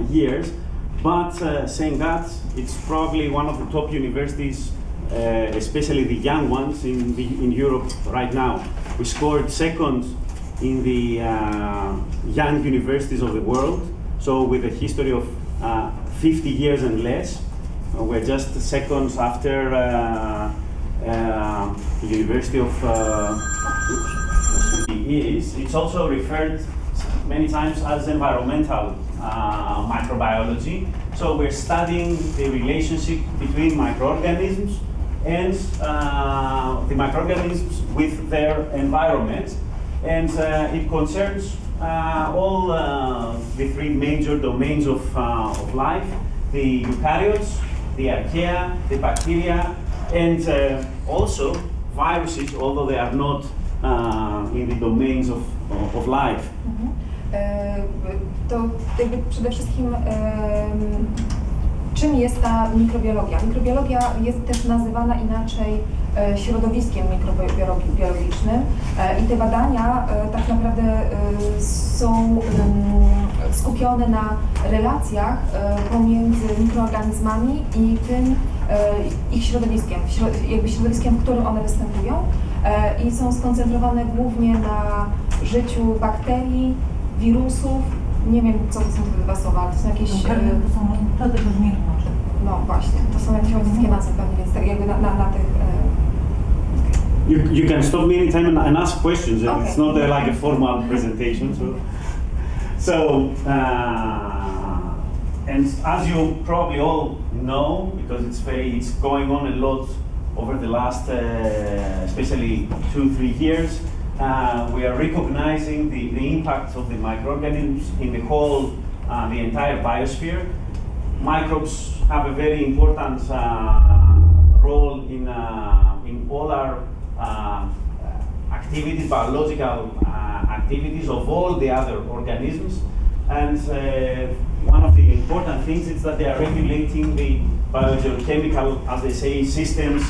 years. But saying that, it's probably one of the top universities, especially the young ones in Europe right now. We scored second in the young universities of the world, so with a history of 50 years and less. We're just seconds after the University of It's also referred many times as environmental microbiology. So we're studying the relationship between microorganisms and the microorganisms with their environment. And it concerns all the three major domains of life: the eukaryotes, the archaea, the bacteria, and also viruses, although they are not in the domains of life. To jakby przede wszystkim czym jest ta mikrobiologia? Mikrobiologia jest też nazywana inaczej środowiskiem mikrobiologicznym i te badania tak naprawdę są skupione na relacjach pomiędzy mikroorganizmami i tym ich środowiskiem, jakby środowiskiem, w którym one występują i są skoncentrowane głównie na życiu bakterii, wirusów. Nie wiem, co to są te dwa słowa, ale to są jakieś... To są protozowy. No właśnie, to są jakieś łacińskie nazwy pewnie, więc tak jakby na tych... You can stop me anytime and ask questions. Okay. It's not like a formal presentation. So and as you probably all know, because it's going on a lot over the last, especially 2-3 years, we are recognizing the impact of the microorganisms in the whole, the entire biosphere. Microbes have a very important role in all our activities, biological activities of all the other organisms. And one of the important things is that they are regulating the biogeochemical, as they say, systems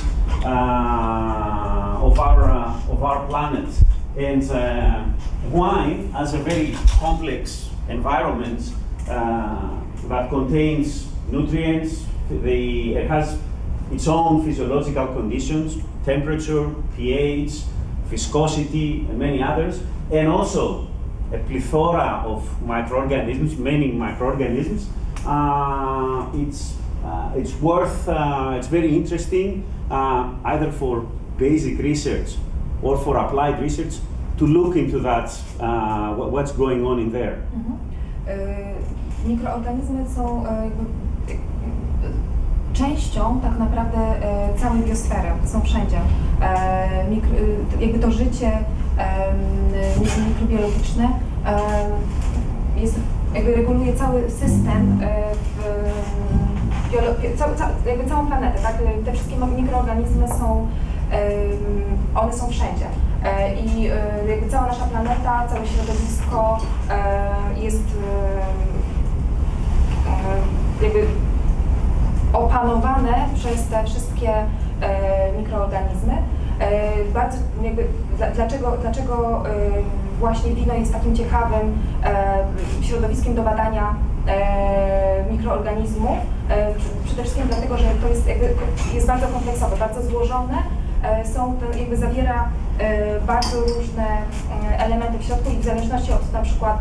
of our planet. And wine, as a very complex environment that contains nutrients, it has its own physiological conditions, temperature, pH, viscosity, and many others, and also a plethora of microorganisms, many microorganisms. It's worth, it's very interesting, either for basic research or for applied research, to look into that, what's going on in there. Mikroorganizmy są częścią tak naprawdę całej biosfery, są wszędzie. Jakby to życie mikrobiologiczne jest, jakby reguluje cały system, jakby całą planetę, tak? Te wszystkie mikroorganizmy są, one są wszędzie. I jakby cała nasza planeta, całe środowisko jest jakby opanowane przez te wszystkie mikroorganizmy. Bardzo jakby, dlaczego właśnie wino jest takim ciekawym środowiskiem do badania mikroorganizmów? Przede wszystkim dlatego, że to jest bardzo kompleksowe, bardzo złożone, jakby zawiera bardzo różne elementy w środku i w zależności od na przykład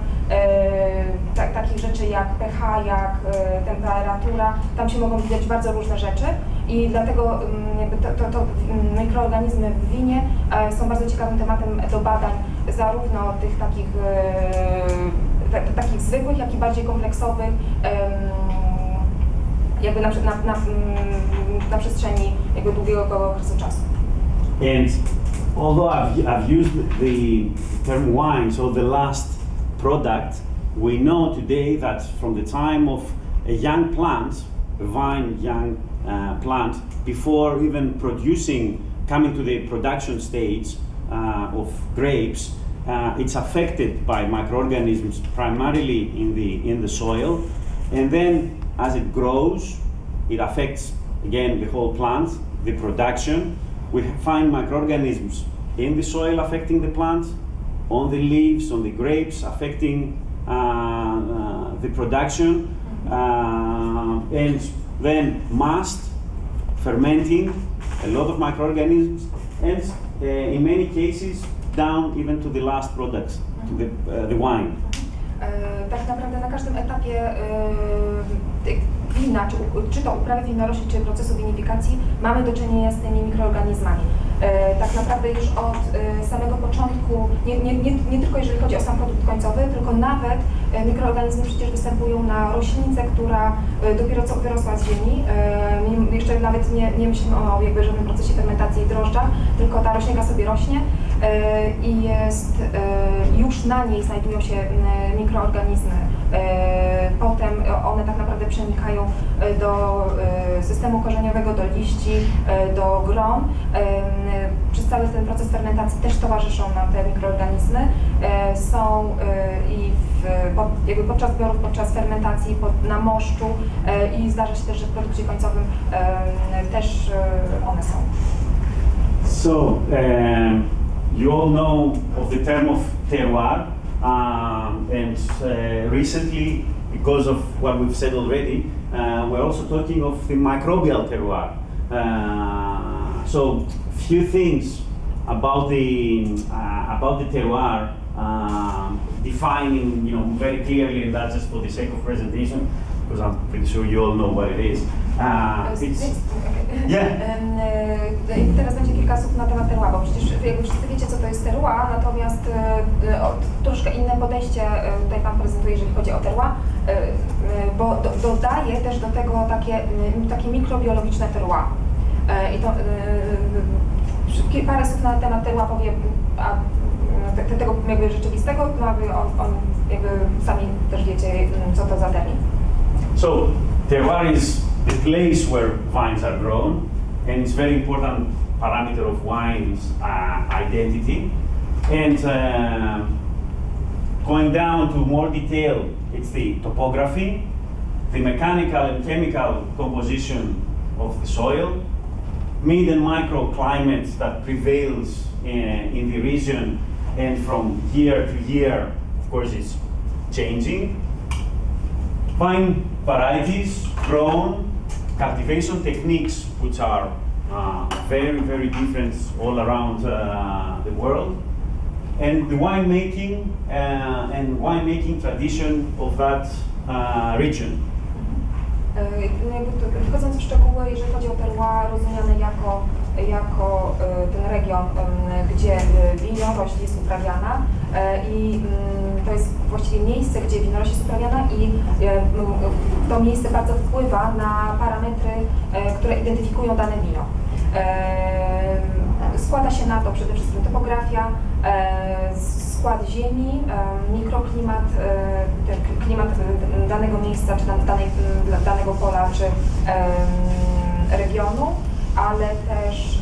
takich rzeczy jak pH, jak temperatura, tam się mogą widać bardzo różne rzeczy i dlatego jakby mikroorganizmy w winie są bardzo ciekawym tematem do badań, zarówno tych takich zwykłych, jak i bardziej kompleksowych, jakby na przestrzeni jakby długiego okresu czasu. And although I've used the term wine, so the last product, we know today that from the time of a young plant, a vine young plant, before even coming to the production stage of grapes, it's affected by microorganisms primarily in the soil, and then as it grows, it affects again the whole plant, the production. We find microorganisms in the soil affecting the plant, on the leaves, on the grapes, affecting the production. and then mast, fermenting, a lot of microorganisms, and in many cases down even to the last products, to the wine. Tak naprawdę na każdym etapie wina, czy to uprawy winorośli, czy procesu winifikacji, mamy do czynienia z tymi mikroorganizmami. Tak naprawdę już od samego początku, nie tylko jeżeli chodzi o sam produkt końcowy, tylko nawet mikroorganizmy przecież występują na roślince, która dopiero co wyrosła z ziemi. Jeszcze nawet nie myślimy o jakby żadnym procesie fermentacji i drożdżach, tylko ta roślinka sobie rośnie i jest, już na niej znajdują się mikroorganizmy. Potem one tak naprawdę przenikają do systemu korzeniowego, do liści, do gron. Przez cały ten proces fermentacji też towarzyszą nam te mikroorganizmy. Są i jakby podczas zbiorów, podczas fermentacji, na moszczu i zdarza się też, że w produkcie końcowym też one są. So, you all know of the term of terroir, and recently, because of what we've said already, we're also talking of the microbial terroir. So, few things about the terroir, defining, very clearly, and that's just for the sake of presentation, because I'm pretty sure you all know what it is. Teraz będzie kilka słów na temat terroir, bo przecież jakby wszyscy wiecie, co to jest terroir, natomiast troszkę inne podejście tutaj Pan prezentuje, jeżeli chodzi o terroir, bo dodaje też do tego takie mikrobiologiczne terroir. I to parę słów na temat terroir powie, tego jakby rzeczywistego, no aby jakby sami też wiecie, co to za termin. So, terroir is the place where vines are grown, and it's very important parameter of wine's identity. And going down to more detail, it's the topography, the mechanical and chemical composition of the soil, mid and microclimate that prevails in the region, and from year to year, of course, it's changing. Vine varieties grown, cultivation techniques which are very, very different all around the world, and the winemaking and winemaking tradition of that region. Wchodząc w szczegóły, jeżeli chodzi o terroir, rozumiany jako ten region, gdzie winorośl jest uprawiana i to jest właściwie miejsce, gdzie winorośl jest uprawiana i to miejsce bardzo wpływa na parametry, które identyfikują dane wino. Składa się na to przede wszystkim topografia, skład ziemi, mikroklimat, klimat danego miejsca, czy danego pola, czy regionu, ale też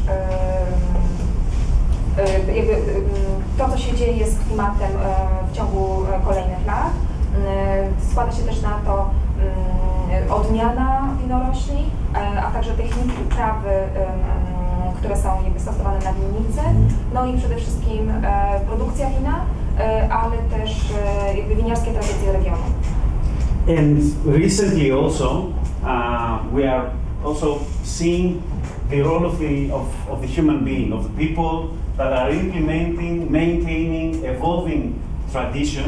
jakby to, co się dzieje z klimatem w ciągu kolejnych lat. Składa się też na to odmiana winorośli, a także techniki uprawy, które są jakby stosowane na winnicy, no i przede wszystkim produkcja wina, ale też jakby winiarskie tradycje regionu. And recently also, we are also seeing the role of the human being, of the people that are implementing, maintaining, evolving tradition.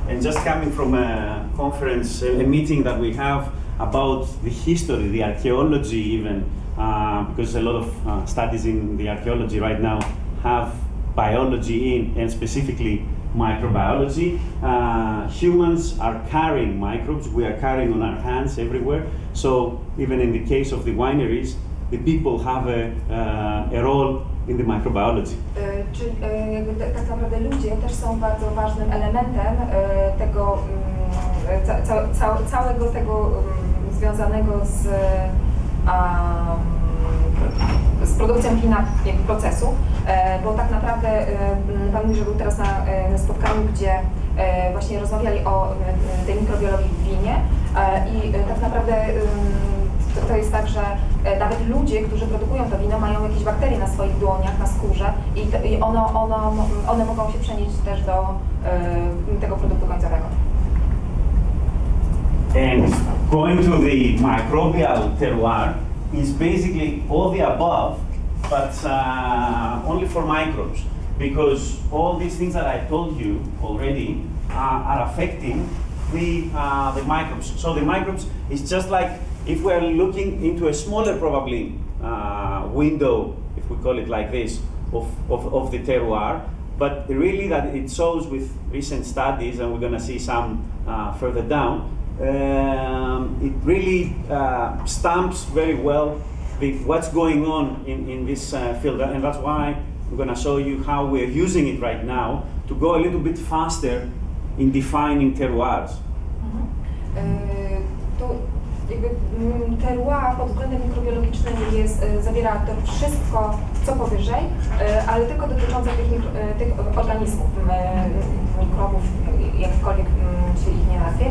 And just coming from a conference, a meeting that we have about the history, the archaeology even, because a lot of studies in the archaeology right now have biology in, and specifically microbiology. Humans are carrying microbes, we are carrying on our hands everywhere. So even in the case of the wineries, the people have a role in the microbiology. Czyli tak naprawdę ludzie też są bardzo ważnym elementem tego, całego tego związanego z produkcją wina, jakby procesu, bo tak naprawdę Pan mówi, że był teraz na spotkaniu, gdzie właśnie rozmawiali o tej mikrobiologii w winie i tak naprawdę to jest tak, że nawet ludzie, którzy produkują to wino, mają jakieś bakterie na swoich dłoniach, na skórze i one mogą się przenieść też do tego produktu końcowego. And going to the microbial terroir is basically all the above, but only for microbes, because all these things that I told you already are affecting the microbes. So the microbes is just like if we're looking into a smaller probably window, if we call it like this, of the terroir, but really that it shows with recent studies, and we're going to see some further down, it really stamps very well what's going on in this field, and that's why I'm going to show you how we're using it right now to go a little bit faster in defining terroirs. Terroir pod względem mikrobiologicznym zawiera to wszystko, co powyżej, ale tylko dotyczące tych organizmów, mikrobów, jakkolwiek się ich nie nazwie.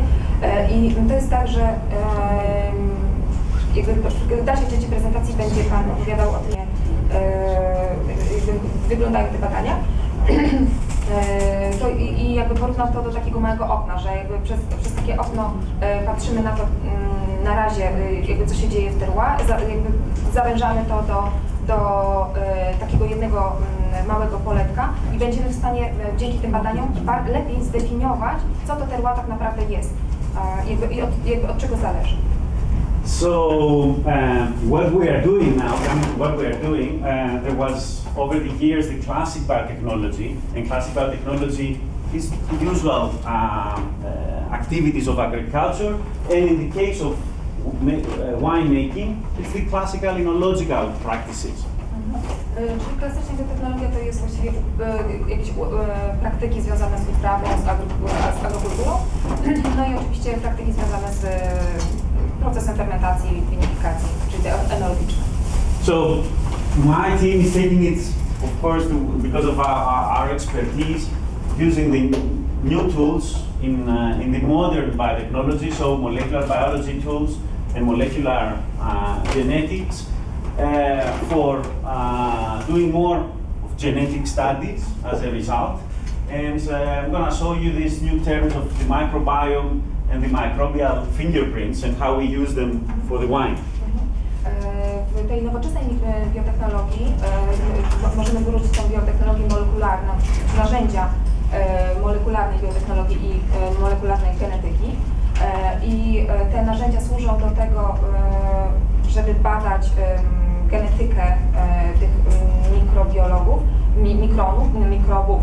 I to jest tak, że w dalszej części prezentacji będzie Pan opowiadał o tym, jak wyglądają te badania. I jakby porównał to do takiego małego okna, że jakby przez takie okno patrzymy na to na razie, jakby co się dzieje w terroir, jakby zawężamy to do takiego jednego małego poletka i będziemy w stanie dzięki tym badaniom lepiej zdefiniować, co to terroir tak naprawdę jest i od czego zależy. So what we are doing now, there was over the years the classic biotechnology, and classic biotechnology is the usual activities of agriculture, and in the case of wine making, it's the classical enological practices. Czyli klasyczna biotechnologia to jest właściwie jakieś praktyki związane z uprawą, z agrokulturą, no i oczywiście praktyki związane z procesem fermentacji i winifikacji, czyli te enologiczne. So my team is taking it, of course, because of our expertise, using the new tools in the modern biotechnology, so molecular biology tools and molecular genetics, for doing more of genetic studies as a result. And I'm going to show you these new terms of the microbiome and the microbial fingerprints and how we use them for the wine. W tej nowoczesnej biotechnologii możemy wyróżnić tą biotechnologię molekularną, narzędzia molekularnej biotechnologii i molekularnej genetyki. I te narzędzia służą do tego, żeby badać genetykę tych mikrobiologów, mikrobów.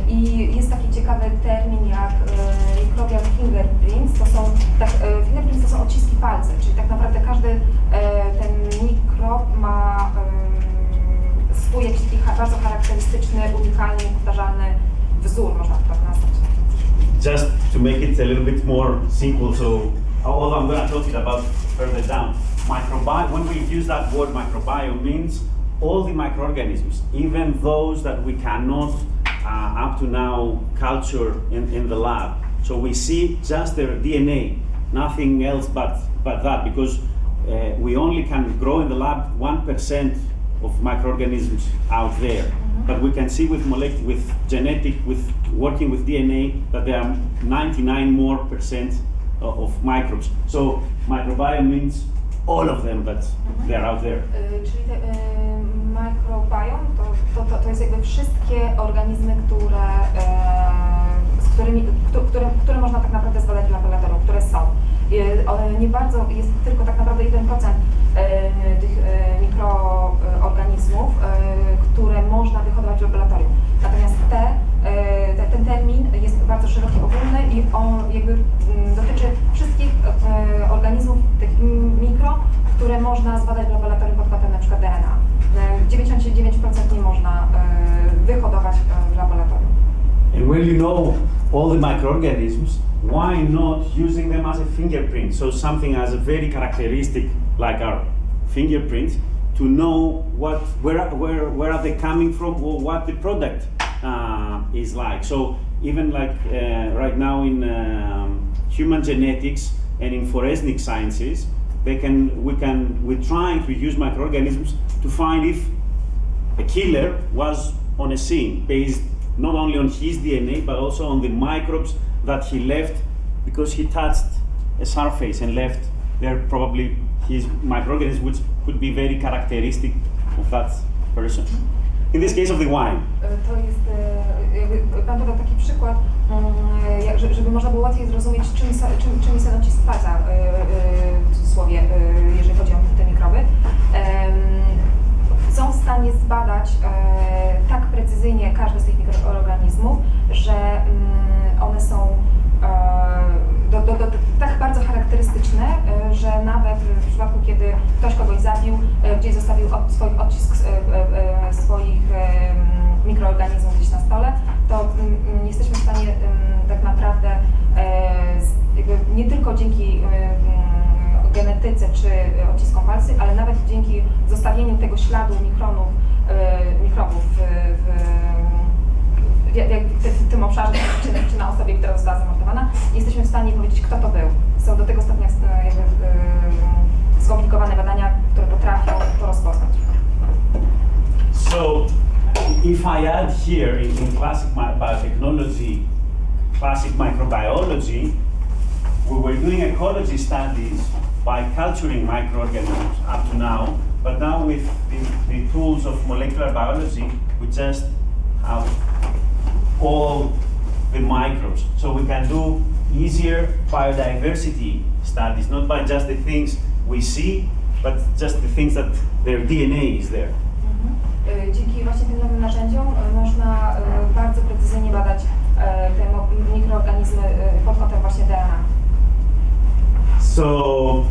I jest taki ciekawy termin jak microbial fingerprints. Fingerprints to są odciski palca, czyli tak naprawdę każdy ten mikrob ma swój jakiś taki bardzo charakterystyczny, unikalny, powtarzalny wzór, można to tak nazwać. Just to make it a little bit more simple, so although I'm going to talk about further down, when we use that word microbiome, means all the microorganisms, even those that we cannot up to now culture in the lab. So we see just their DNA, nothing else but that, because we only can grow in the lab 1% of microorganisms out there. But we can see with working with DNA, that there are 99% of microbes. So microbiome means all of them, but they're out there. Czyli microbiome to jest jakby wszystkie organizmy, które można tak naprawdę zbadać w laboratorium, które są. Nie bardzo, jest tylko tak naprawdę 1% tych mikroorganizmów, które można wyhodować w laboratorium. Natomiast ten termin jest bardzo szeroki, ogólny i on jakby dotyczy wszystkich organizmów, tych mikro, które można zbadać w laboratorium pod kątem na przykład DNA. 99% nie można wyhodować w laboratorium. And when you know all the microorganisms, why not using them as a fingerprint? So something as a very characteristic like our fingerprint, to know where are they coming from, or what the product is like. So even like right now in human genetics and in forensic sciences, we're trying to use microorganisms to find if a killer was on a scene, based not only on his DNA, but also on the microbes that he left because he touched a surface and left there probably his microorganisms which could be very characteristic of that person. In this case of the wine. To jest, Pan podał taki przykład, żeby można było łatwiej zrozumieć, czym jest Demetris Tsartas, w cudzysłowie, jeżeli chodzi o te mikroby. Są w stanie zbadać tak precyzyjnie każdy z tych mikroorganizmów, że one są tak bardzo charakterystyczne, że nawet w przypadku, kiedy ktoś kogoś zabił, gdzieś zostawił odcisk swoich mikroorganizmów gdzieś na stole, to jesteśmy w stanie tak naprawdę nie tylko dzięki genetyce czy odciskom palcy, ale nawet dzięki zostawieniu tego śladu mikrobów w tym obszarze, czy na osobie, która została zamordowana, jesteśmy w stanie powiedzieć, kto to był. Są do tego stopnia skomplikowane badania, które potrafią to rozpoznać. So, if I add here in classic biotechnology, classic microbiology, we were doing ecology studies by culturing microorganisms up to now, but now with the tools of molecular biology, we just have all the microbes. So we can do easier biodiversity studies, not by just the things we see, but just the things that their DNA is there. Dzięki właśnie tym nowym narzędziom można bardzo precyzyjnie badać te mikroorganizmy pod kątem właśnie DNA. So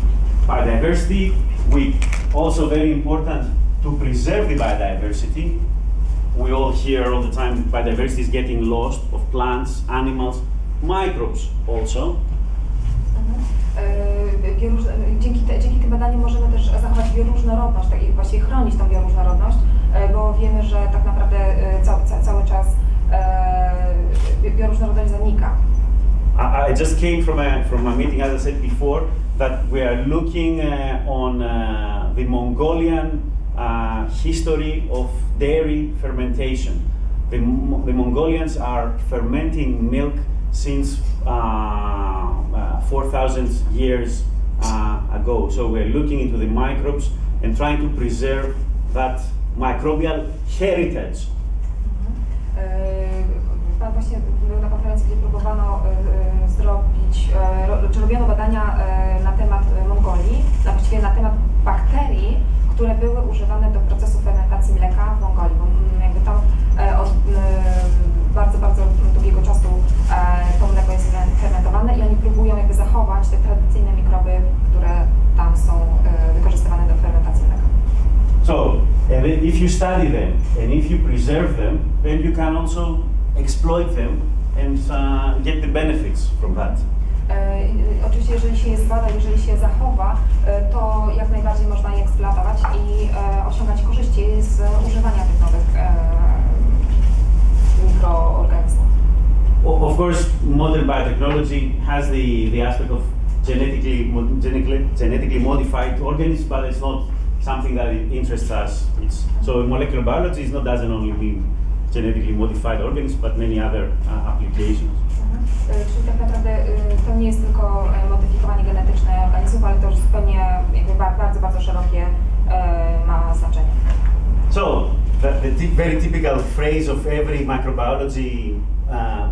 biodiversity, also very important to preserve the biodiversity. We all hear all the time biodiversity is getting lost, of plants, animals, microbes also. Dzięki tym badaniom możemy też zachować bioróżnorodność, tak, właściwie chronić tą bioróżnorodność, bo wiemy, że tak naprawdę cały czas bioróżnorodność zanika. I just came from a meeting, as I said before, that we are looking on the Mongolian history of dairy fermentation. The Mongolians are fermenting milk since 4,000 years ago. So we're looking into the microbes and trying to preserve that microbial heritage. Pan właśnie był na konferencji, gdzie próbowano robiono badania na temat Mongolii, właściwie na temat bakterii, które były używane do procesu fermentacji mleka w Mongolii, bo jakby tam od bardzo długiego czasu to mleko jest fermentowane i oni próbują jakby zachować te tradycyjne mikroby, które tam są wykorzystywane do fermentacji mleka. So, if you study them and if you preserve them, then you can also exploit them and get the benefits from that. Oczywiście, jeżeli się je zbada, jeżeli się je zachowa, to jak najbardziej można je eksploatować i osiągać korzyści z używania tych nowych mikroorganizmów. Of course, modern biotechnology has the aspect of genetically modified organisms, but it's not something that interests us. So molecular biology doesn't only mean genetically modified organisms, but many other applications. Czyli tak naprawdę to nie jest tylko modyfikowanie genetyczne organizmów, ale to już zupełnie jakby bardzo szerokie ma znaczenie. So, the very typical phrase of every microbiology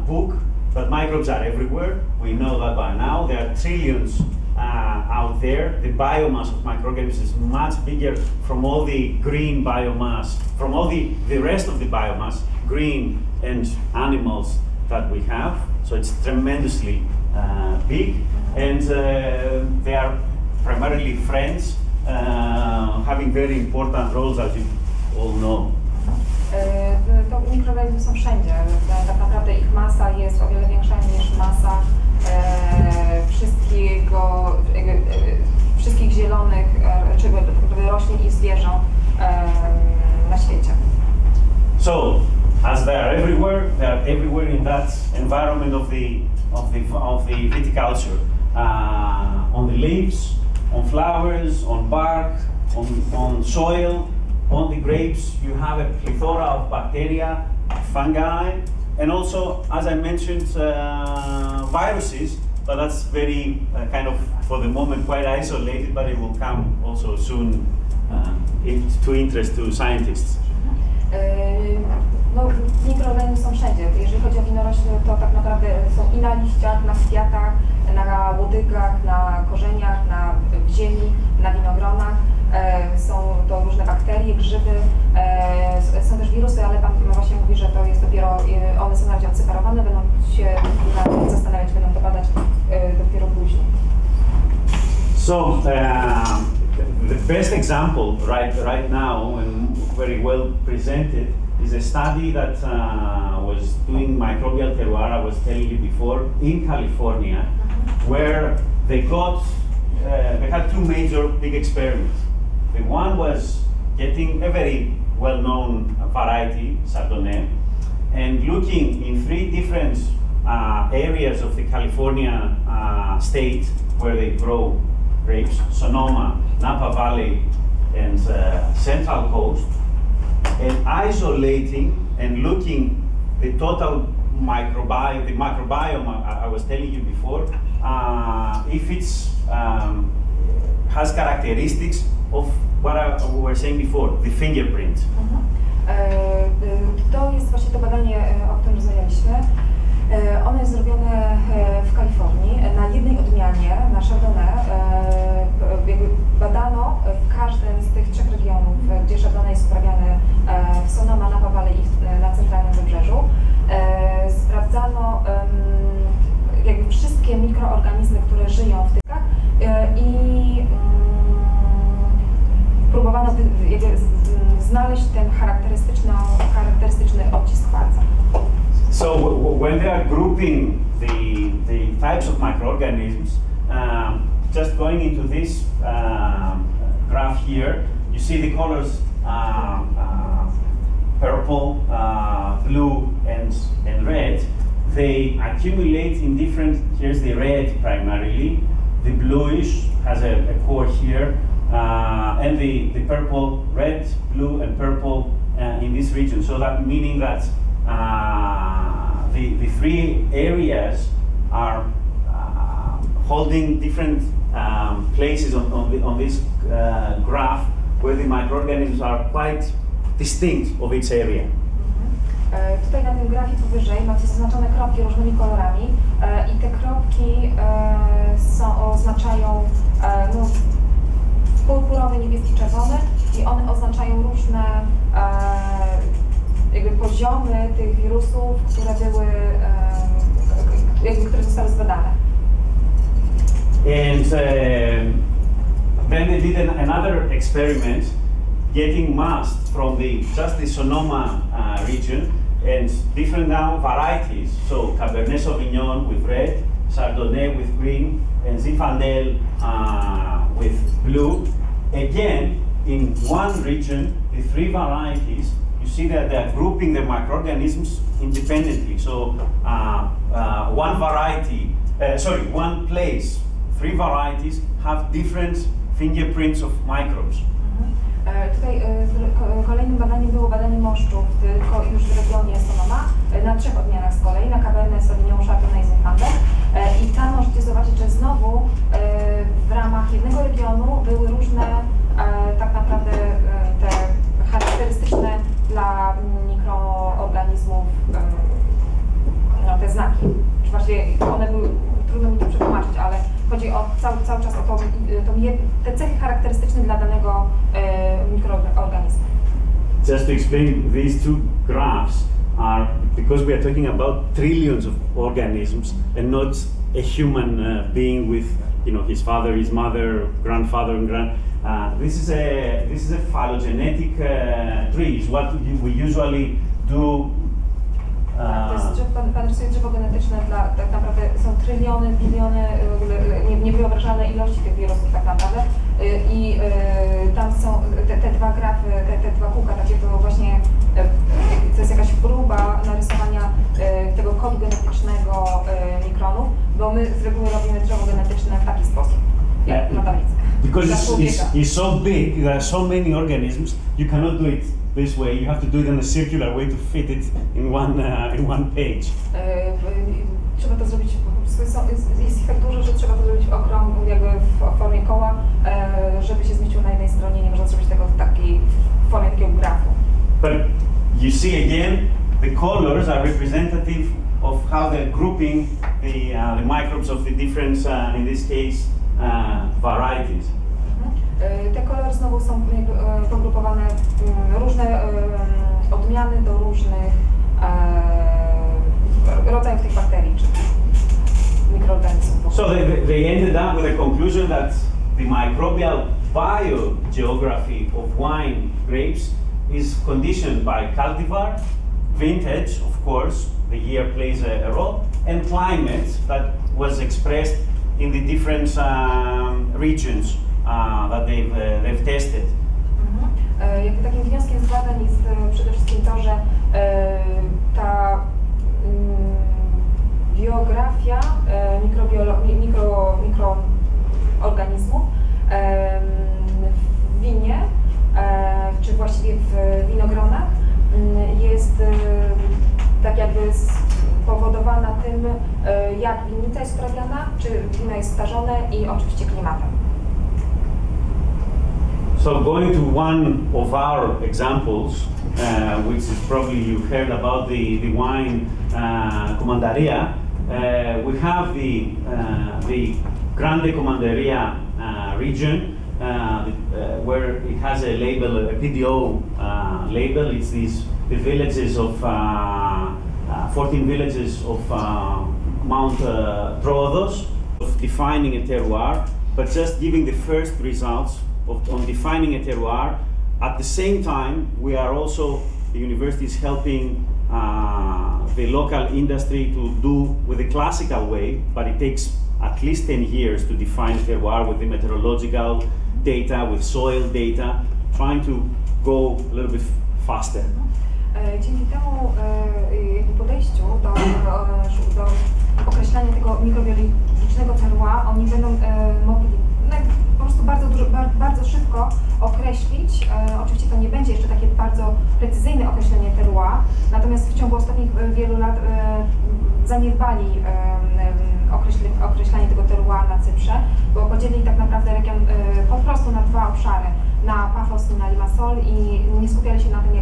book, that microbes are everywhere. We know that by now. There are trillions out there. The biomass of microorganisms is much bigger from all the green biomass, from all the rest of the biomass, green and animals that we have. So it's tremendously big, and they are primarily friends, having very important roles, as you all know. To mikroorganizmy są wszędzie. Tak naprawdę ich masa jest o wiele większa niż masa wszystkich zielonych, czy roślin i zwierząt na świecie. So, as they are everywhere in that environment of the viticulture, on the leaves, on flowers, on bark, on soil, on the grapes. You have a plethora of bacteria, fungi, and also, as I mentioned, viruses but that's very kind of, for the moment, quite isolated, but it will come also soon to interest to scientists. No, mikroorganizmy są wszędzie. Jeżeli chodzi o winorośl, to tak naprawdę są i na liściach, na kwiatach, na łodygach, na korzeniach, w ziemi, na winogronach. Są to różne bakterie, grzyby, są też wirusy, ale Pan właśnie mówi, że to jest dopiero, one są na razie odseparowane, będą się nad tym zastanawiać, będą to badać dopiero później. So, the best example right now, and very well presented, is a study that was doing microbial terroir, I was telling you before, in California, where they had two major big experiments. The one was getting a very well-known variety, Chardonnay, and looking in three different areas of the California state where they grow grapes, Sonoma, Napa Valley, and Central Coast, and isolating and looking the total microbiome I was telling you before, if it's has characteristics of what we were saying before, the fingerprint. To jest właśnie to badanie, o którym rozmawialiśmy. Ono jest zrobione w Kalifornii. Na jednej odmianie, na Chardonnay, badano w każdym z tych trzech regionów, gdzie Chardonnay jest uprawiany, w Sonoma, Napa Valley i na centralnym wybrzeżu. Sprawdzano jakby wszystkie mikroorganizmy, które żyją w tych i próbowano znaleźć ten charakterystyczny odcisk palca. So when they are grouping the types of microorganisms, just going into this graph here, you see the colors purple, blue, and red. They accumulate in different. Here's the red primarily. The bluish has a core here, and the purple, red, blue, and purple in this region. So that meaning that the three areas are holding different places on this graph where the microorganisms are quite distinct of each area. Tutaj na tym grafie powyżej macie zaznaczone kropki różnymi kolorami i te kropki oznaczają purpurowy, niebieski, czerwony i one oznaczają różne jakby poziomy tych wirusów, które zostały zbadane. And then they did another experiment, getting must from just the Sonoma region and different now varieties. So Cabernet Sauvignon with red, Chardonnay with green, and Zinfandel with blue. Again, in one region, the three varieties, you see that they're grouping the microorganisms independently. So one place, three varieties have different fingerprints of microbes. Tutaj kolejnym badaniem było badanie moszczów, tylko już w regionie Sonoma, na trzech odmianach z kolei, na Cabernet Sauvignon, Chardonnay i Zinfandel. I tam możecie zobaczyć, że znowu w ramach jednego regionu były różne tak naprawdę te charakterystyczne dla mikroorganizmów te znaki. Czy właściwie one były, trudno mi to przetłumaczyć, ale chodzi o cały czas o te cechy charakterystyczne dla danego mikroorganizmu. Just to explain, these two graphs are, because we are talking about trillions of organisms and not a human being with, his father, his mother, grandfather, and this is a phylogenetic tree. Is what we usually do. To jest pan rysuje drzewo genetyczne, tak naprawdę są tryliony, biliony, niewyobrażalne ilości tych wirusów tak naprawdę i tam są te dwa grafy, te dwa kółka, takie to właśnie, to jest jakaś próba narysowania tego kodu genetycznego mikronów, bo my z reguły robimy drzewo genetyczne w taki sposób, jak na tablicy. Because it's so big, there are so many organisms, you cannot do it this way. You have to do it in a circular way to fit it in one page. Trzeba to zrobić po prostu, jest see again, the colors are representative of how they're grouping the microbes of the different, in this case, varieties. Te kolory znowu są pogrupowane różne odmiany do różnych rodzajów tych bakterii czy mikroorganizmów. So they ended up with a conclusion that the microbial biogeography of wine grapes is conditioned by cultivar, vintage, of course, the year plays a role, and climate that was expressed in the different regions that they've tested. Jakby takim wnioskiem z badań jest przede wszystkim to, że ta biografia mikroorganizmów w winie, czy właściwie w winogronach jest tak jakby spowodowana tym, jak winnica jest uprawiana, czy wino jest starzone i oczywiście klimatem. So going to one of our examples, which is probably you've heard about the wine Commandaria, we have the Grande Commandaria region, where it has a label, a PDO label. It's the villages of 14 villages of Mount Troodos, of defining a terroir, but just giving the first results on defining a terroir. At the same time, we are also, the university is helping the local industry to do with the classical way, but it takes at least 10 years to define terroir with the meteorological data, with soil data, trying to go a little bit faster. Dzięki temu podejściu do określania tego mikrobiologicznego terroir, oni będą mogli po prostu bardzo szybko określić. Oczywiście to nie będzie jeszcze takie bardzo precyzyjne określenie terroir, natomiast w ciągu ostatnich wielu lat zaniedbali określanie tego terroir na Cyprze, bo podzielili tak naprawdę region po prostu na dwa obszary, na Pafos i na Limassol, i nie skupiali się na tym,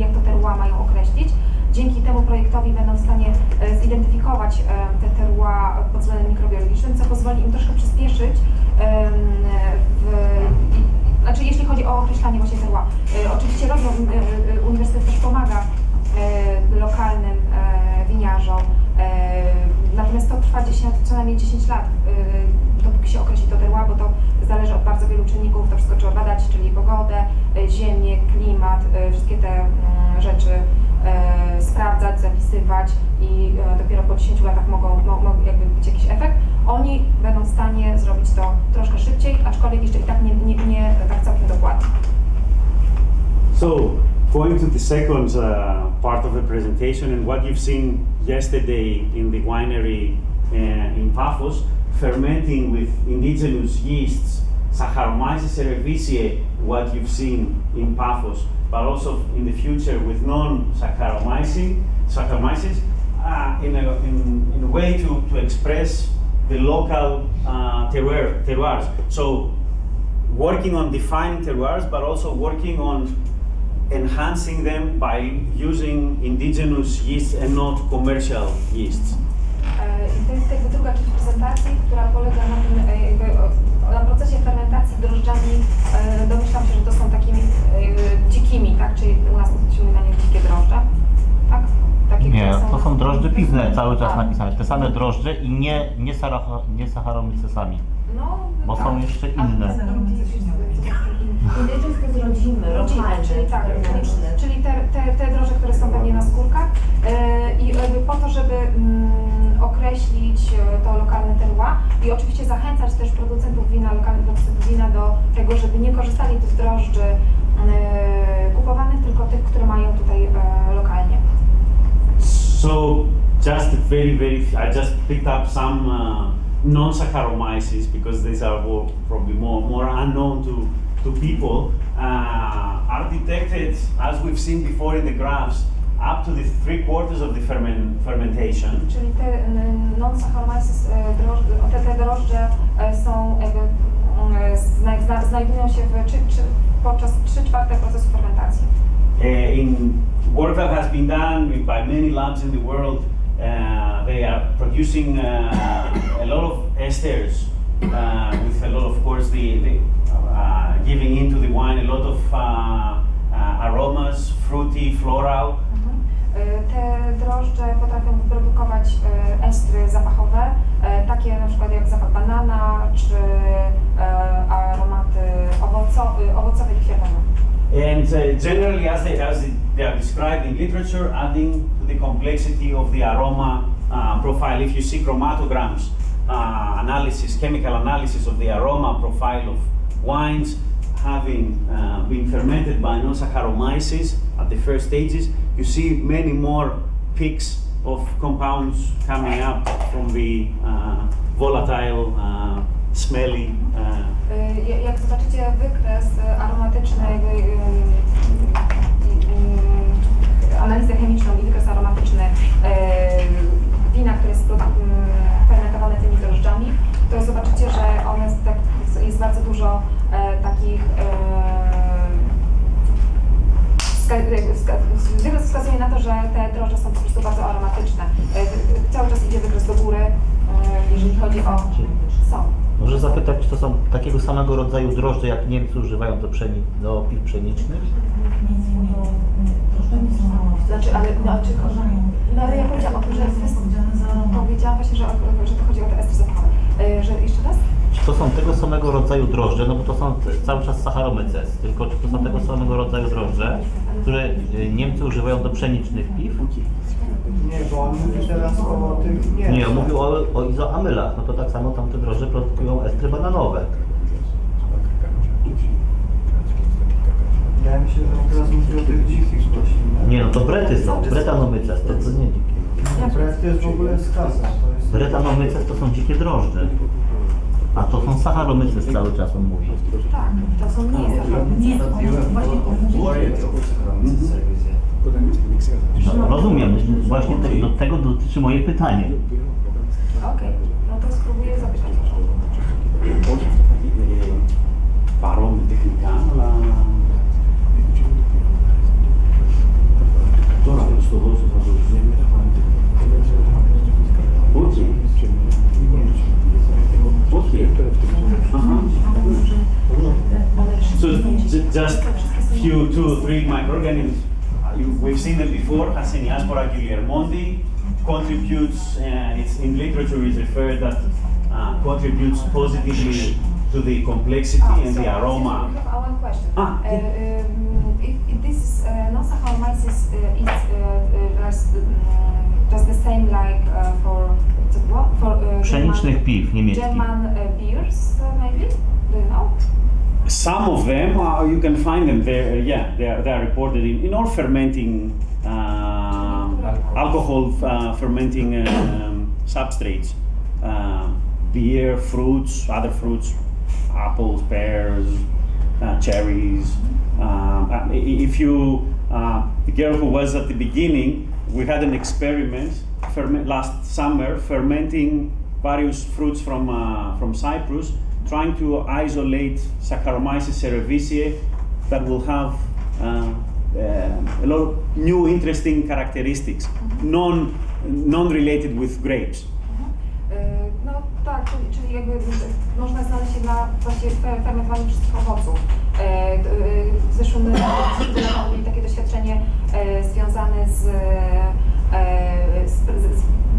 jak to terroir mają określić. Dzięki temu projektowi będą w stanie zidentyfikować te terroir pod względem mikrobiologicznym, co pozwoli im troszkę przyspieszyć, znaczy jeśli chodzi o określanie właśnie terroir. Oczywiście uniwersytet też pomaga lokalnym winiarzom, natomiast to trwa co najmniej 10 lat, dopóki się określi to terroir, bo to zależy od bardzo wielu czynników, to wszystko trzeba badać, czyli pogodę, ziemię, klimat, wszystkie te rzeczy sprawdzać, zapisywać i dopiero po 10 latach mogą jakby być jakiś efekt. Oni będą w stanie zrobić to troszkę szybciej, aczkolwiek jeszcze i tak nie tak całkiem dokładnie. So, going to the second part of the presentation, and what you've seen yesterday in the winery in Paphos, fermenting with indigenous yeasts, Saccharomyces cerevisiae, what you've seen in Paphos, but also in the future with non-Saccharomyces, in a way to express the local terroirs. So, working on defining terroirs, but also working on enhancing them by using indigenous yeasts and not commercial yeasts. To jest jakby druga część prezentacji, która polega na tym, na procesie fermentacji drożdżami. Domyślam się, że to są takimi dzikimi, tak? Czyli u nas mówimy na nie dzikie drożdże, tak? Takie, nie, to są drożdże piwne, cały czas napisane. Te same drożdże i nie Saccharomycesami. No, bo są jeszcze inne. Indyjczyk to jest rodzimy, czyli te drożdże, które są pewnie na skórkach i po to, żeby określić to lokalne terroir i oczywiście zachęcać też producentów wina, lokalnych producentów wina do tego, żeby nie korzystali z drożdży kupowanych, tylko tych, które mają tutaj lokalnie. So just I just picked up some non-Saccharomyces because these are probably more unknown to people, are detected, as we've seen before in the graphs, up to the 3/4 of the fermentation. Czyli te non-Saccharomyces, te drożdże są znajdują się podczas 3/4 procesu fermentacji. In work that has been done by many labs in the world, they are producing a lot of esters with a lot, of course, giving into the wine a lot of aromas, fruity, floral. Te drożdże potrafią wyprodukować estry zapachowe, takie na przykład jak zapach banana, czy aromaty owocowe i kwiatowe. And generally, as they are described in literature, adding to the complexity of the aroma profile. If you see chromatograms, chemical analysis of the aroma profile of wines, having been fermented by non-Saccharomyces at the first stages, you see many more peaks of compounds coming up from the volatile, smelly. Jak zobaczycie wykres aromatyczny, analizę chemiczną i wykres aromatyczny wina, które jest fermentowane tymi drożdżami, to zobaczycie, że jest bardzo dużo takich wykres wskazuje na to, że te drożdże są po prostu bardzo aromatyczne. Cały czas idzie wykres do góry, jeżeli chodzi o są. Może zapytać, czy to są takiego samego rodzaju drożdże, jak Niemcy używają do piw pszenicznych? Znaczy, ale ja powiedziałam, powiedziałam właśnie, że to chodzi o te estry zapachowe. Że jeszcze raz? Czy to są tego samego rodzaju drożdże, no bo to są cały czas Saccharomyces, tylko czy to są tego samego rodzaju drożdże, które Niemcy używają do pszenicznych piw? Nie, bo on mówi teraz o tych... Nie, on mówił o izoamylach, no to tak samo tamte drożdże produkują estry bananowe. Wydaje mi się, że on teraz mówi o tych dzikich właśnie. Nie, no to brety są, bretanomyces, to nie dzikie. Bret to jest w ogóle skaza. Bretanomyces to są dzikie drożdże. A to są Saccharomyces cały czas, on mówi. Tak, to są nie No, rozumiem, właśnie do tego dotyczy moje pytanie. Okej, no to spróbuję zapytać. Parlo technika, So just few, 2 or 3 microorganisms. We've seen them before. Haseniaspora guillermondi contributes, it's in literature is referred that contributes positively to the complexity and the aroma. We have one question. If this non-Saccharomyces is just the same like for pszenicznych piw niemieckich. German beers, maybe? Do you know? Some of them, you can find them there. Yeah, they are reported in all fermenting alcohol fermenting substrates, beer, fruits, other fruits, apples, pears, cherries. If you, the girl who was at the beginning, we had an experiment last summer fermenting various fruits from Cyprus, trying to isolate Saccharomyces cerevisiae that will have a lot of new interesting characteristics, non-related with grapes. No tak, czyli jakby można znaleźć je na właśnie fermentowaniu wszystkich owoców. W zeszłym roku mieli takie doświadczenie związane z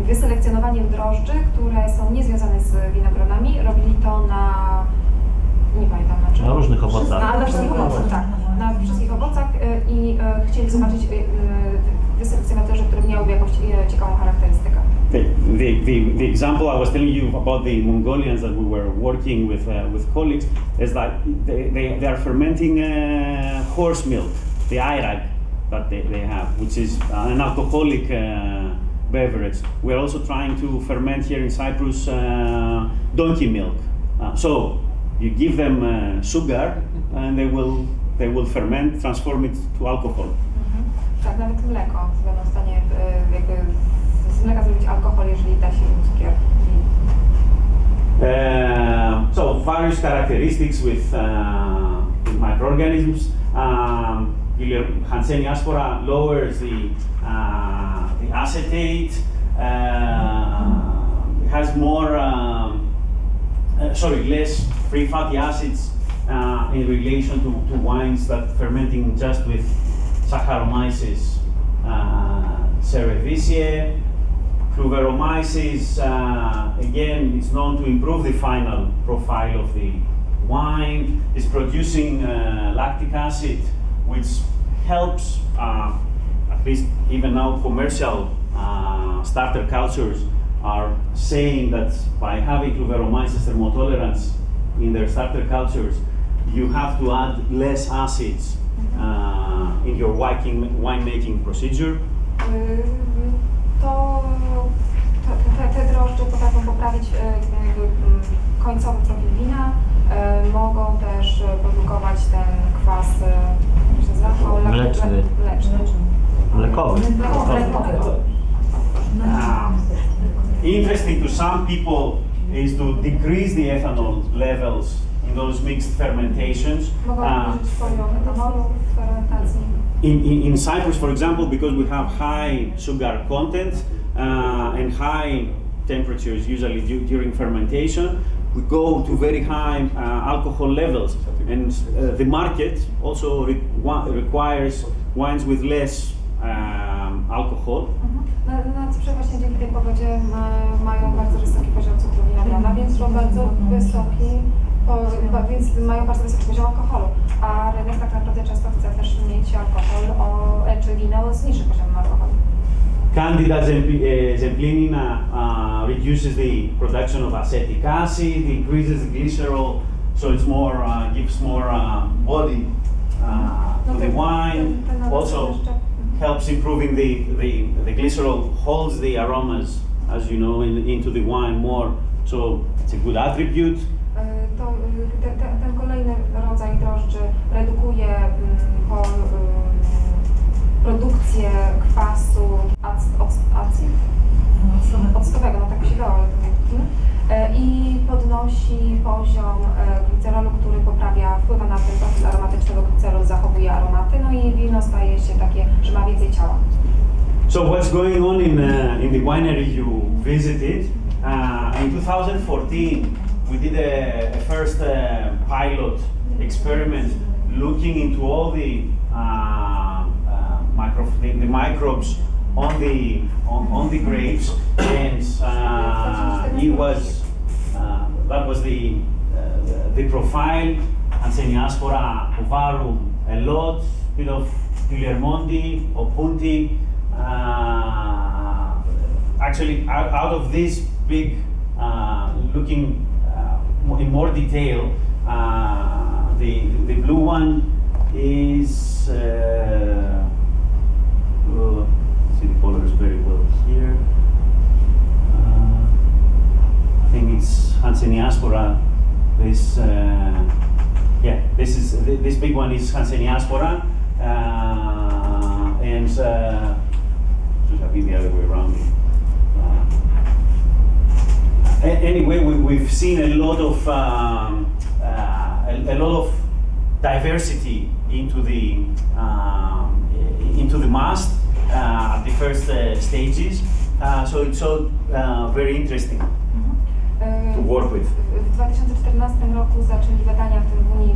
wyselekcjonowaniem drożdży, które są niezwiązane z winogronami. Robili to na, nie pamiętam na czym. Na różnych owocach. Na wszystkich owocach, tak. Na wszystkich owocach i chcieli zobaczyć wyselekcjonować, które miałyby jakąś ciekawą charakterystykę. The example I was telling you about the Mongolians that we were working with colleagues is that they are fermenting horse milk, the airag that they have, which is an alcoholic beverage. We're also trying to ferment here in Cyprus donkey milk. So you give them sugar and they will ferment, transform it to alcohol. Tak, nawet mleko będą w stanie jakby z mleka zrobić alkohol, jeżeli da się cukier. So various characteristics with microorganisms. Hansen Aspora lowers the acetate, has more, less free fatty acids in relation to wines that fermenting just with Saccharomyces cerevisiae. Cluveromyces, again, it's known to improve the final profile of the wine. It's producing lactic acid, which helps, at least even now, commercial starter cultures are saying that by having Cluveromyces thermotolerance in their starter cultures, you have to add less acids in your winemaking procedure. Te drożdże potrafią poprawić końcowy profil wina, mogą też produkować ten kwas, jak się nazywa? Mleczny. Mlekowy. Interesting to some people is to decrease the ethanol levels in those mixed fermentations. In Cyprus, for example, because we have high sugar content and high temperatures usually during fermentation, we go to very high alcohol levels, and the market also requires wines with less alcohol. Na Cyprze właśnie dzięki tej pogodzie mają bardzo wysoki poziom cukru winogrona, więc bardzo więc mają bardzo wysoki poziom alkoholu, a rynek tak naprawdę często chce też mieć alkohol, czy wino z niższym poziomem alkoholu. Candida zemplenina reduces the production of acetic acid, increases the glycerol, so it's more gives more body to the wine. Also helps improving the glycerol, holds the aromas, as you know, into the wine more. So it's a good attribute. Ten kolejny rodzaj drożdży redukuje produkcję kwasu octowego, no tak się dało, i podnosi poziom glicerolu, który wpływa na ten profil aromatycznego glicerolu, zachowuje aromaty, no i wino staje się takie, że ma więcej ciała. So what's going on in the winery you visited? In 2014, we did a first pilot experiment looking into all the microbes on the grapes, and that was the profile. Hanseníaspora ovarum a lot, bit of Guillermondi, Opunti. Actually, out of this big, looking in more detail, the blue one is. See the colors very well here. I think it's Hanseníaspora. This this big one is Hanseníaspora, and should have been the other way around. Anyway, we've seen a lot of diversity into the mast at the first stages, so it's very interesting to work with. W 2014 roku zaczęli badania w tym WINI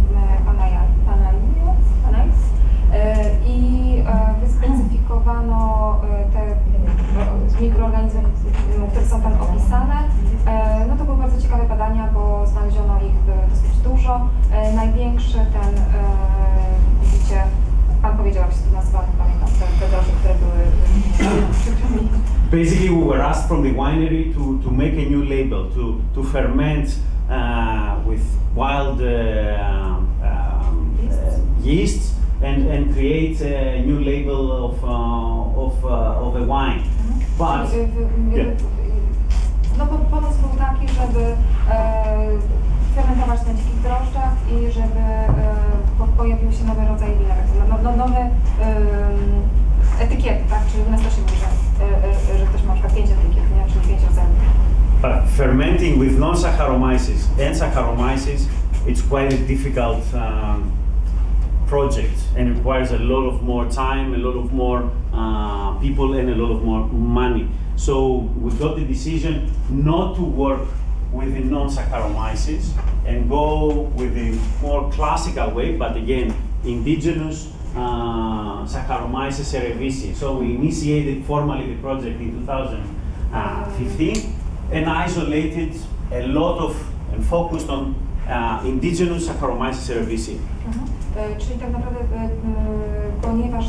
i wyspecyfikowano te mikroorganizmy, które są tam opisane. No to były bardzo ciekawe badania, bo znaleziono ich dosyć dużo. Największy ten, widzicie, pan powiedział, jak się to nazywa, nie pamiętam, te drożdże, które były Basically, we were asked from the winery to make a new label, to ferment with wild yeasts and create a new label of a wine. But no pomysł był taki, żeby fermentować na dzikich drożdżach i żeby pojawił się nowy rodzaj wina, nowe etykiety, tak? Czyli u nas też się mówi, że ktoś ma na przykład 5 etykiet, nie? Czyli 5 rodzajów. But fermenting with non-Saccharomyces and Saccharomyces, it's quite a difficult project and requires a lot of more time, a lot of more people, and a lot of more money. So we got the decision not to work with the non-Saccharomyces and go with the more classical way, but again, indigenous Saccharomyces cerevisiae. So we initiated formally the project in 2015 and isolated a lot of and focused on indigenous Saccharomyces cerevisiae. Czyli tak naprawdę, ponieważ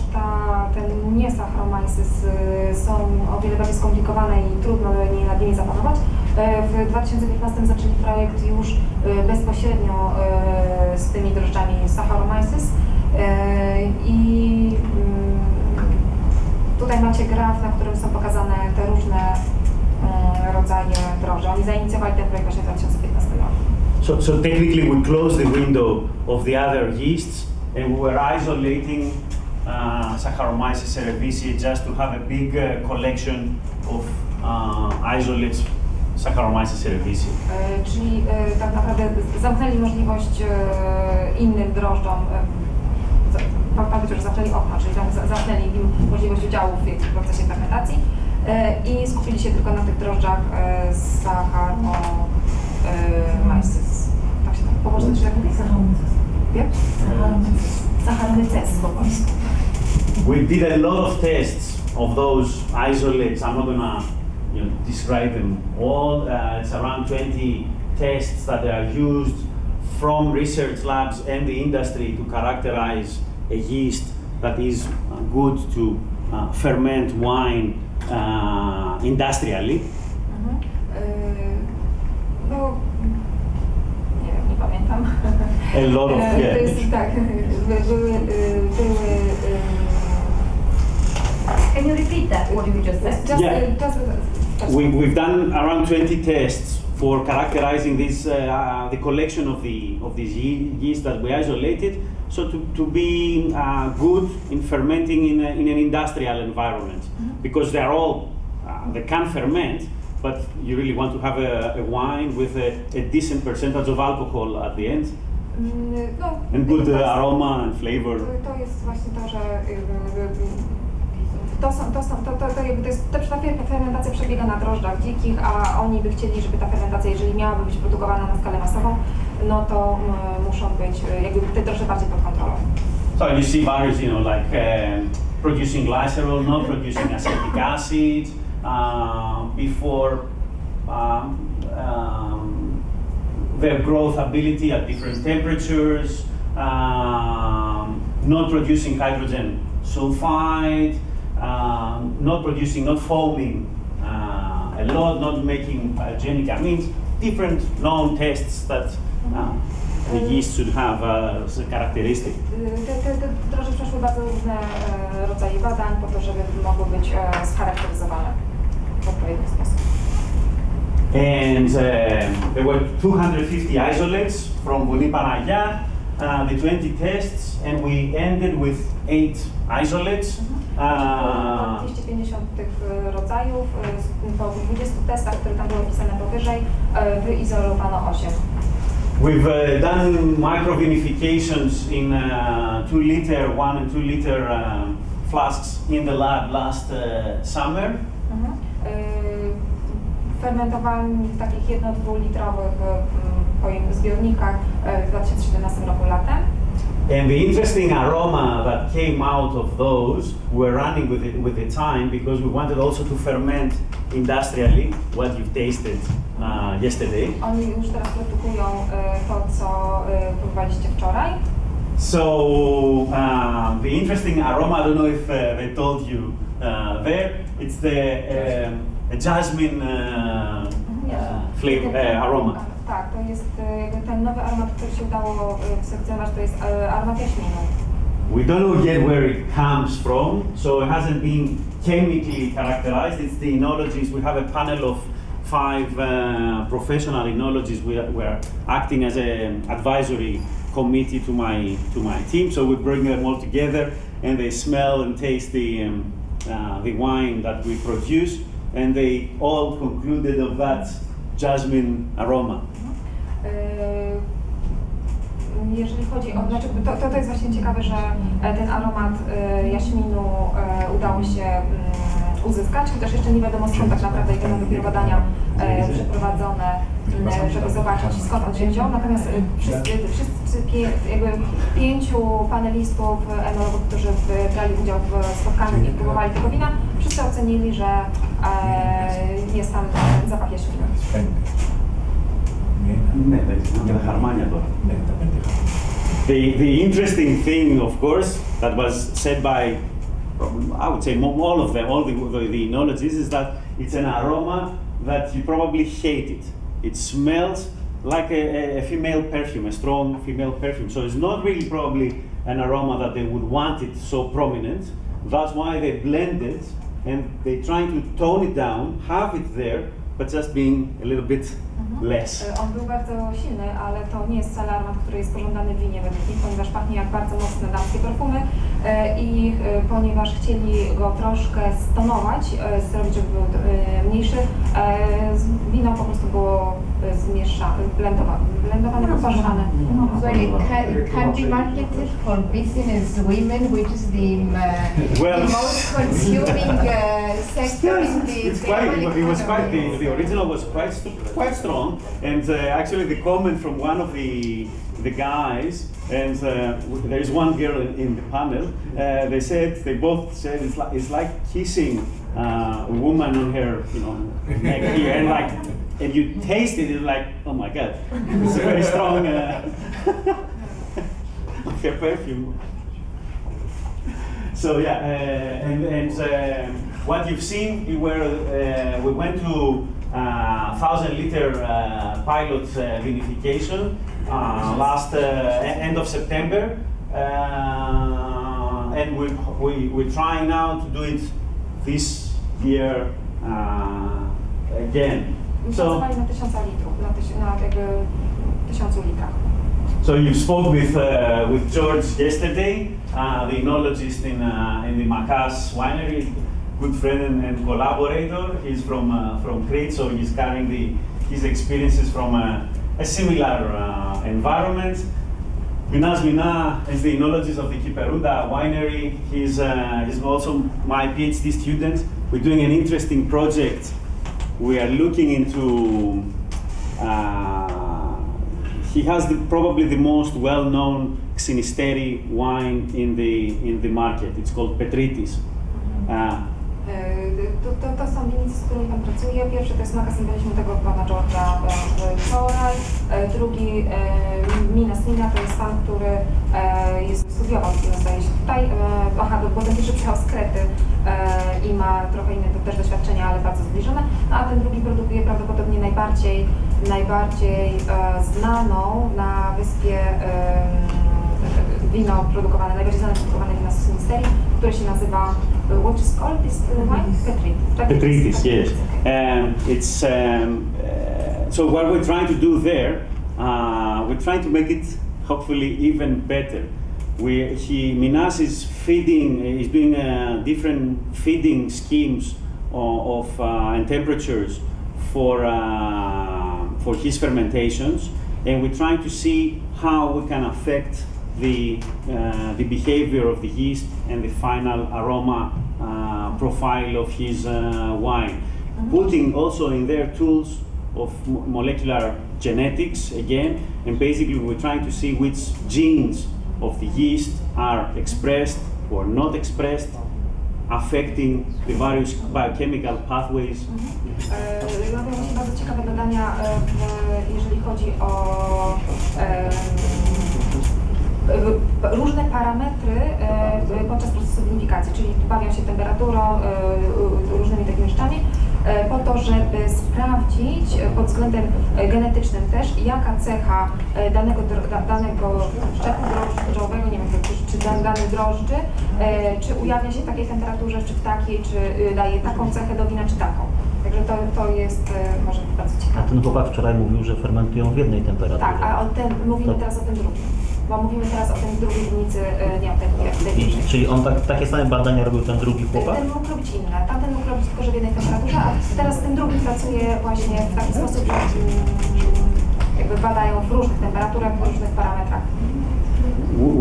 ten nie Saccharomyces są o wiele bardziej skomplikowane i trudno nad nimi zapanować, w 2015 zaczęli projekt już bezpośrednio z tymi drożdżami Saccharomyces i tutaj macie graf, na którym są pokazane te różne rodzaje drożdży. Oni zainicjowali ten projekt właśnie w 2015 roku. So technically we closed the window of the other yeasts and we were isolating Saccharomyces cerevisiae just to have a big collection of isolates Saccharomyces cerevisiae. Czyli tak naprawdę zamknęli możliwość innym drożdżom, że zamknęli okno, czyli zamknęli im możliwość udziału w procesie fermentacji i skupili się tylko na tych drożdżach Saccharomyces. Tak się po polsku też tak mówi? Saccharomyces po polsku. We did a lot of tests of those isolates. I'm not gonna describe them all. It's around 20 tests that are used from research labs and the industry to characterize a yeast that is good to ferment wine industrially. No, nie pamiętam. A lot of, to jest, tak, Can you repeat that, what you just said? We've done around 20 tests for characterizing this, the collection of these yeast that we isolated, so to be good in fermenting in an industrial environment, because they're all, they can ferment, but you really want to have a wine with a decent percentage of alcohol at the end. No, and good aroma and flavor. To jest właśnie to, że ta fermentacja przebiega na drożdżach dzikich, a oni by chcieli, żeby ta fermentacja, jeżeli miałaby być produkowana na skalę masową, no to muszą być jakby te drożdże bardziej pod kontrolą. So you see various, like producing glycerol, not producing acetic acid, before their growth ability at different temperatures, not producing hydrogen sulfide, not foaming a lot, not making biogenic amines, different known tests that the yeast should have as a characteristic. Te drożdże przeszły bardzo różne rodzaje badań po to, żeby mogły być scharakteryzowane w odpowiedni sposób. And there were 250 isolates from Winnica, the 20 tests, and we ended with 8 isolates. 250 tych rodzajów, po 20 testach, które tam były opisane powyżej, wyizolowano 8. We've done microvinifications in 2-liter, 1 and 2-liter flasks in the lab last summer. Fermentowałem w takich 1-2 litrowych zbiornikach w 2017 roku latem. And the interesting aroma that came out of those, we're running with the time because we wanted also to ferment industrially what you've tasted yesterday. Oni już teraz produkują to, co próbowaliście wczoraj. So the interesting aroma, I don't know if they told you there, it's the jasmine flavor aroma. Tak, to jest jakby ten nowy aromat, który się udało wyselekcjonować, to jest aromat jaśminu. We don't know yet where it comes from, so it hasn't been chemically characterized. It's the enologists. We have a panel of 5 professional enologists. We're acting as an advisory committee to my team, so we bring them all together and they smell and taste the wine that we produce, and they all concluded of that jasmine aroma. Jeżeli chodzi o, znaczy to jest właśnie ciekawe, że ten aromat jaśminu udało się uzyskać, chociaż jeszcze nie wiadomo skąd tak naprawdę i będą dopiero badania przeprowadzone, żeby zobaczyć skąd on się wziął. Natomiast wszyscy jakby 5 panelistów, enologów, którzy brali udział w spotkaniu i próbowali tego wina, wszyscy ocenili, że jest tam zapach jaśminu. The interesting thing, of course, that was said by, I would say, all of them, all the enologists, is that it's an aroma that you probably hate it. It smells like a female perfume, a strong female perfume. So it's not really probably an aroma that they would want it so prominent. That's why they blend it and they try to tone it down, have it there, but just being a little bit less. On był bardzo silny, ale to nie jest wcale aromat, który jest pożądany w winie według nich, ponieważ pachnie jak bardzo mocne damskie perfumy i ponieważ chcieli go troszkę stonować, zrobić, żeby był mniejszy, wino po prostu było blendowane, poparzane. So it can be marketed for business women, which is the most consuming sector in the the original was quite strong, and actually the comment from one of the guys, and there is one girl in the panel, they both said it's like kissing a woman on her, neck here, and you taste it, it's like, oh my god, it's a very strong her perfume. So yeah, and what you've seen, we went to 1,000-liter pilot vinification last end of September, and we're trying now to do it this year again. So, na 1000 litrów, na jakby 1000 litrach. So you spoke with George yesterday, the enologist in the Makas winery, good friend and collaborator. He's from Crete, so he's carrying his experiences from a similar environment. Minas Mina is the enologist of the Kiperuda winery. He's also my PhD student. We're doing an interesting project. We are looking into. He has probably the most well-known Xenisteri wine in the market. It's called Demetris. To są winnice, z którymi pan pracuje. Pierwszy to jest magazyn, byliśmy tego pana George'a wczoraj. Drugi Minas Mina to jest pan, który studiował zdaje się tutaj. Bo ten pierwszy przyjechał z Krety i ma trochę inne też doświadczenia, ale bardzo zbliżone. A ten drugi produkuje prawdopodobnie najbardziej znaną na wyspie wino produkowane, najbardziej znane produkowane wino z Xenisteri, które się nazywa, what is called this wine? Demetris, yes. So what we're trying to do there, we're trying to make it hopefully even better. Minas is doing different feeding schemes and temperatures for his fermentations, and we're trying to see how we can affect the behavior of the yeast and the final aroma profile of his wine. Putting also in there tools of molecular genetics again, and basically we're trying to see which genes of the yeast are expressed or not expressed, affecting the various biochemical pathways. Robią się bardzo ciekawe badania, jeżeli chodzi o różne parametry podczas procesu winifikacji, czyli bawią się temperaturą, różnymi takimi rzeczami, po to, żeby sprawdzić pod względem genetycznym też, jaka cecha danego szczepu drożdżowego, nie wiem, czy dany drożdży, czy ujawnia się w takiej temperaturze, czy w takiej, czy daje taką cechę do wina, czy taką. Także to jest może bardzo ciekawe. A ten chłopak wczoraj mówił, że fermentują w jednej temperaturze. Tak, a mówimy teraz o tym drugim. Bo mówimy teraz o tej drugiej winnicy, nie o tej pierwszej. Czyli on takie same badania robił ten drugi chłopak? Ten mógł robić inne, tamten mógł robić tylko, że w jednej temperaturze, a teraz ten drugi pracuje właśnie w taki sposób, że jakby badają w różnych temperaturach, w różnych parametrach.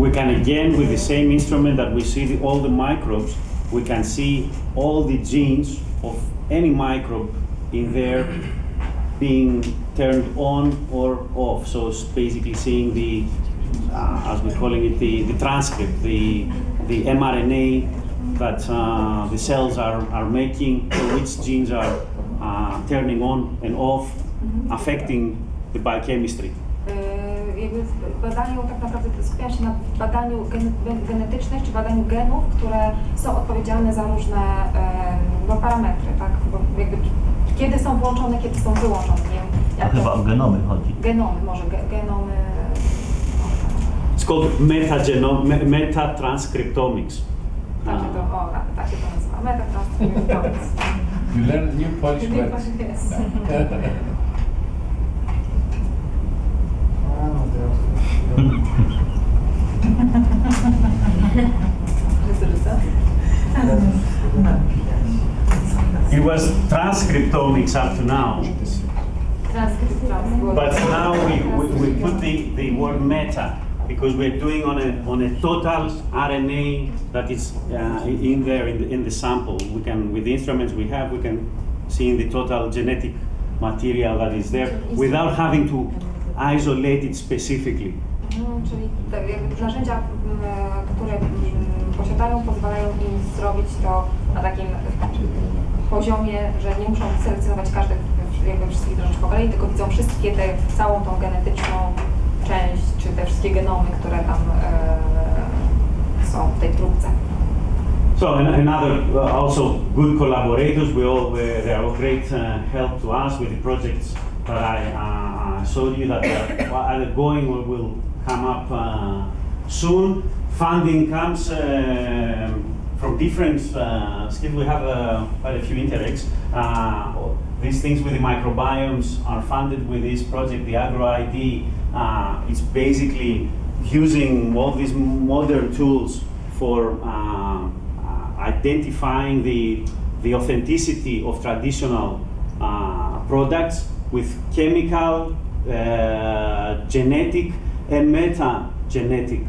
We can again, with the same instrument that we see all the microbes, we can see all the genes of any microbe in there being turned on or off. So it's basically seeing the, as we're calling it, the transcript, the mRNA that the cells are making, or which genes are turning on and off, affecting the biochemistry. Jakby w badaniu tak naprawdę skupiam się na badaniu genetycznych czy badaniu genów, które są odpowiedzialne za różne parametry, tak? Jakby, kiedy są włączone, kiedy są wyłączone. Nie wiem, jak chyba o genomy chodzi. Genomy, może genomy. It's called metatranscriptomics. Tak się to nazywa. Metatranscriptomics. You learn new Polish words. Yes. It was transcriptomics up to now, but now we put the word meta because we're doing on a total RNA that is in there in the sample. We can, with the instruments we have, we can see in the total genetic material that is there without having to isolate it specifically. Czyli jakby narzędzia, które posiadają, pozwalają im zrobić to na takim poziomie, że nie muszą selekcjonować jakby wszystkich drożdży po kolei, tylko widzą wszystkie całą tą genetyczną część, czy te wszystkie genomy, które tam są w tej próbce. So another also good collaborators. They are of great help to us with the projects that I showed you that are either going or will come up soon. Funding comes from different skills. We have quite a few interregs. These things with the microbiomes are funded with this project. The AgroID is basically using all these modern tools for identifying the authenticity of traditional products with chemical, genetic, and meta-genetic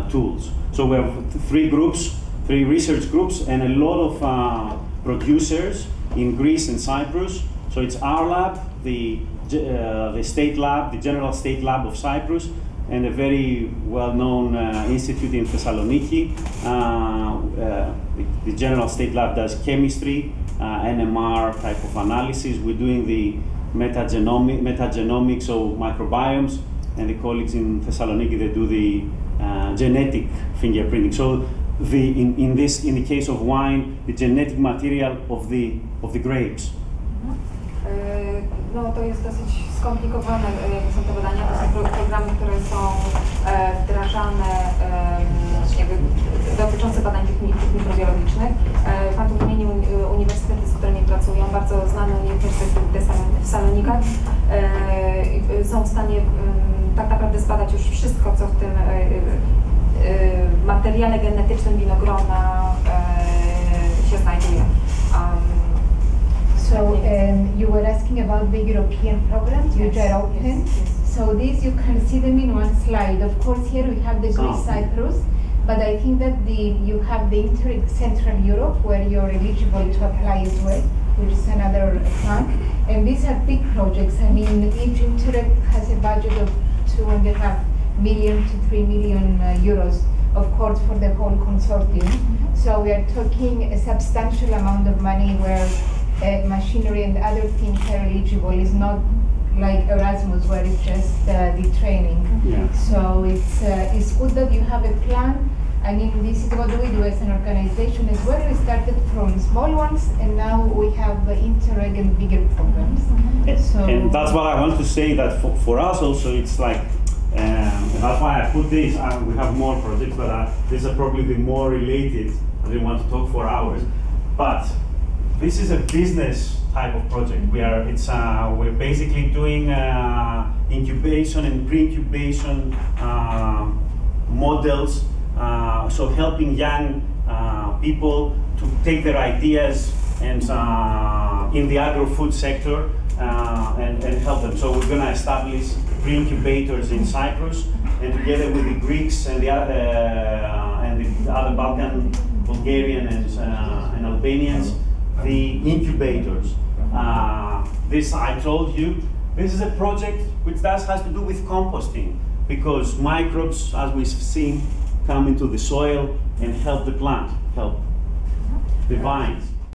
tools. So we have three research groups, and a lot of producers in Greece and Cyprus. So it's our lab, the state lab, the General State Lab of Cyprus, and a very well-known institute in Thessaloniki. The General State Lab does chemistry, NMR type of analysis. We're doing the metagenomics, so microbiomes, and the colleagues in Thessaloniki, they do the genetic fingerprinting. So in the case of wine, the genetic material of the grapes. No to jest dosyć skomplikowane, jak są te badania, to są programy, które są wdrażane, jakby dotyczące badań mikrobiologicznych. Pan tu wymienił uniwersytety, z którymi pracują, bardzo znany uniwersytet w Salonikach. Są w stanie tak naprawdę zbadać już wszystko, co w tym materiale genetycznym winogrona się znajduje. So you were asking about the European programs which are open. So these you can see them in one slide. Of course, here we have the Greece, Cyprus, but I think that you have the Central Europe where you're eligible to apply as well, which is another fund. And these are big projects. I mean, each Interreg has a budget of 2.5 million to 3 million euros, of course, for the whole consortium. So we are talking a substantial amount of money where machinery and other things are eligible. It's not like Erasmus where it's just the training. Yeah. So it's good that you have a plan. I mean, this is what we do as an organization as well. We started from small ones, and now we have Interreg and bigger programs. So And that's what I want to say, that for us also, it's like, that's why I put this. We have more projects, but these are probably the more related. I didn't want to talk for hours, but this is a business type of project. We're basically doing incubation and pre-incubation models, so helping young people to take their ideas and in the agro-food sector and help them. So we're going to establish pre-incubators in Cyprus, and together with the Greeks and the other Balkan, Bulgarian and Albanians, the incubators. This, I told you, this is a project which has to do with composting, because microbes, as we've seen, come into the soil and help the plant, help the vines.